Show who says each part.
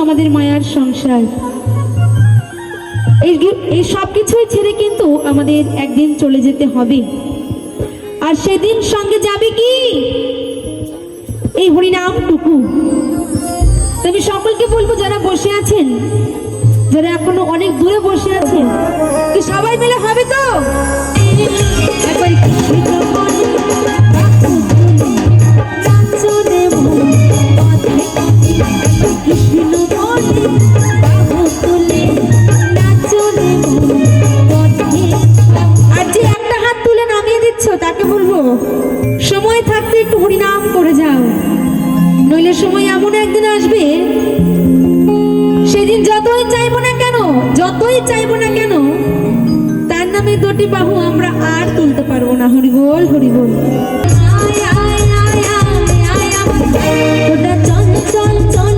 Speaker 1: আমাদের মায়ার সংসার। এই সব কিছুই ছেড়ে কিন্তু আমাদের একদিন চলে যেতে হবে, আর সেদিন সঙ্গে যাবে কি এই হরিনামটুকু। তবে সকলকে বলবো, যারা বসে আছেন, যারা এখনো অনেক দূরে বসে আছেন, কি সবাই মিলে হবে তো? একবার আর যে একটা হাত তুলে নামিয়ে দিচ্ছ তাকে বলবো, সময় থাকতে একটু হরিনাম করে যাও, নইলে সময় এমন একদিন আসবে, সেদিন যতই চাইবো না কেন তার নামে দুটি বাহু আমরা আর তুলতে পারবো না। হরি বল, হরি বল। চল চল চল